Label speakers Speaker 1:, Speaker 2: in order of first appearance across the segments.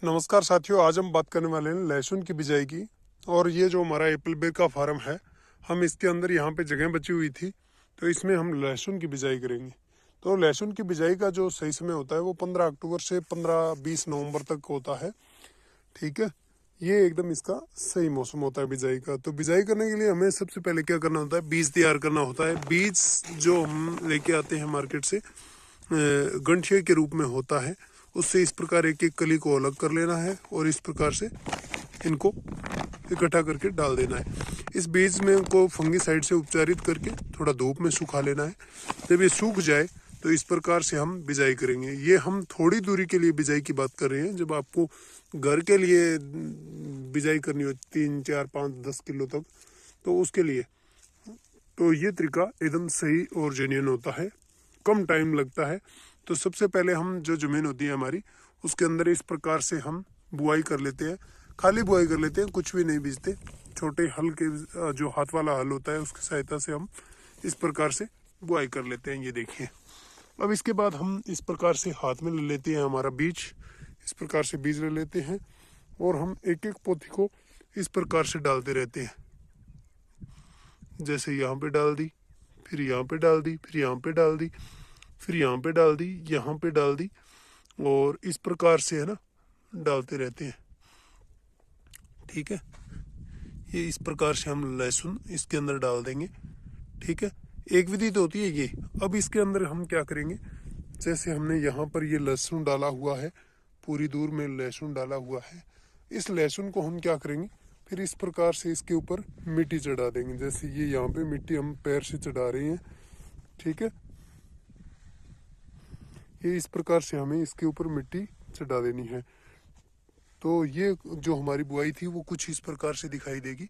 Speaker 1: नमस्कार साथियों, आज हम बात करने वाले हैं लहसुन की बिजाई की। और ये जो हमारा एप्पल बेर का फार्म है, हम इसके अंदर यहाँ पे जगह बची हुई थी, तो इसमें हम लहसुन की बिजाई करेंगे। तो लहसुन की बिजाई का जो सही समय होता है वो 15 अक्टूबर से 15-20 नवंबर तक होता है। ठीक है, ये एकदम इसका सही मौसम होता है बिजाई का। तो बिजाई करने के लिए हमें सबसे पहले क्या करना होता है, बीज तैयार करना होता है। बीज जो हम लेके आते हैं मार्केट से गंठिया के रूप में होता है, उससे इस प्रकार एक एक कली को अलग कर लेना है और इस प्रकार से इनको इकट्ठा करके डाल देना है। इस बीज में को फंगीसाइड से उपचारित करके थोड़ा धूप में सुखा लेना है। जब ये सूख जाए तो इस प्रकार से हम बिजाई करेंगे। ये हम थोड़ी दूरी के लिए बिजाई की बात कर रहे हैं। जब आपको घर के लिए बिजाई करनी हो 3, 4, 5, 10 किलो तक, तो उसके लिए तो ये तरीका एकदम सही और जेन्युइन होता है, कम टाइम लगता है। तो सबसे पहले हम जो ज़मीन होती है हमारी, उसके अंदर इस प्रकार से हम बुआई कर लेते हैं। खाली बुआई कर लेते हैं, कुछ भी नहीं बीजते। छोटे हल के जो हाथ वाला हल होता है उसकी सहायता से हम इस प्रकार से बुआई कर लेते हैं। ये देखिए, अब इसके बाद हम इस प्रकार से हाथ में ले लेते हैं हमारा बीज। इस प्रकार से बीज ले लेते हैं और हम एक एक पोथी को इस प्रकार से डालते रहते हैं। जैसे यहाँ पे डाल दी, फिर यहाँ पे डाल दी, फिर यहाँ पे डाल दी, फिर यहाँ पे डाल दी, यहाँ पे डाल दी, और इस प्रकार से है ना डालते रहते हैं। ठीक है, ये इस प्रकार से हम लहसुन इसके अंदर डाल देंगे। ठीक है, एक विधि तो होती है ये। अब इसके अंदर हम क्या करेंगे, जैसे हमने यहाँ पर ये लहसुन डाला हुआ है, पूरी दूर में लहसुन डाला हुआ है, इस लहसुन को हम क्या करेंगे, फिर इस प्रकार से इसके ऊपर मिट्टी चढ़ा देंगे। जैसे ये यहाँ पे मिट्टी हम पैर से चढ़ा रहे हैं। ठीक है, ये इस प्रकार से हमें इसके ऊपर मिट्टी चढ़ा देनी है। तो ये जो हमारी बुआई थी वो कुछ इस प्रकार से दिखाई देगी।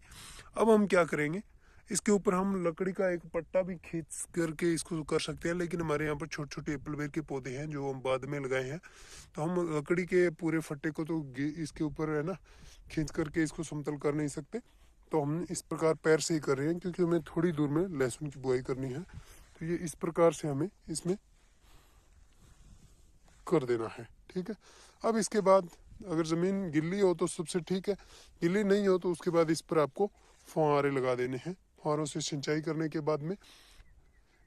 Speaker 1: अब हम क्या करेंगे, इसके ऊपर हम लकड़ी का एक पट्टा भी खींच करके इसको कर सकते हैं, लेकिन हमारे यहाँ पर छोटे छोटे एप्पल बेर के पौधे हैं जो हम बाद में लगाए हैं, तो हम लकड़ी के पूरे फट्टे को तो इसके ऊपर है ना खींच करके इसको समतल कर नहीं सकते। तो हम इस प्रकार पैर से ही कर रहे हैं, क्योंकि हमें थोड़ी दूर में लहसुन की बुआई करनी है। तो ये इस प्रकार से हमें इसमें कर देना है। ठीक है, अब इसके बाद अगर ज़मीन गिल्ली हो तो सबसे ठीक है, गिल्ली नहीं हो तो उसके बाद इस पर आपको फुहारे लगा देने हैं। फुहारों से सिंचाई करने के बाद में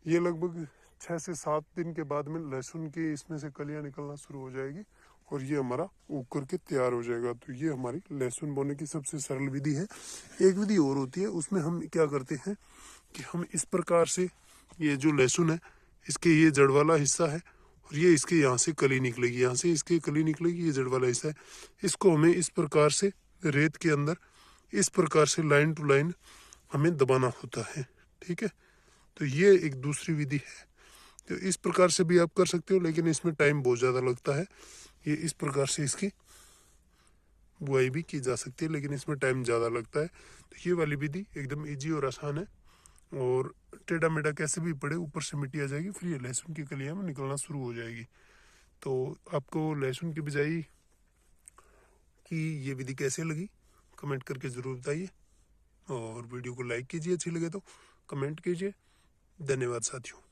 Speaker 1: ये लगभग 6 से 7 दिन के बाद में लहसुन की इसमें से कलियां निकलना शुरू हो जाएगी और ये हमारा उग करके तैयार हो जाएगा। तो ये हमारी लहसुन बोने की सबसे सरल विधि है। एक विधि और होती है, उसमें हम क्या करते हैं कि हम इस प्रकार से ये जो लहसुन है, इसके ये जड़ वाला हिस्सा है और ये इसके यहाँ से कली निकलेगी, यहाँ से इसकी कली निकलेगी, ये जड़ वाला हिस्सा है। इसको हमें इस प्रकार से रेत के अंदर इस प्रकार से लाइन टू लाइन हमें दबाना होता है। ठीक है, तो ये एक दूसरी विधि है। तो इस प्रकार से भी आप कर सकते हो, लेकिन इसमें टाइम बहुत ज़्यादा लगता है। ये इस प्रकार से इसकी बुआई भी की जा सकती है, लेकिन इसमें टाइम ज़्यादा लगता है। तो ये वाली विधि एकदम ईजी और आसान है, और टेढ़ा मेढ़ा कैसे भी पड़े ऊपर से मिट्टी आ जाएगी, फिर ये लहसुन की कलियां में निकलना शुरू हो जाएगी। तो आपको लहसुन की बिजाई की ये विधि कैसे लगी, कमेंट करके ज़रूर बताइए, और वीडियो को लाइक कीजिए, अच्छी लगे तो कमेंट कीजिए। धन्यवाद साथियों।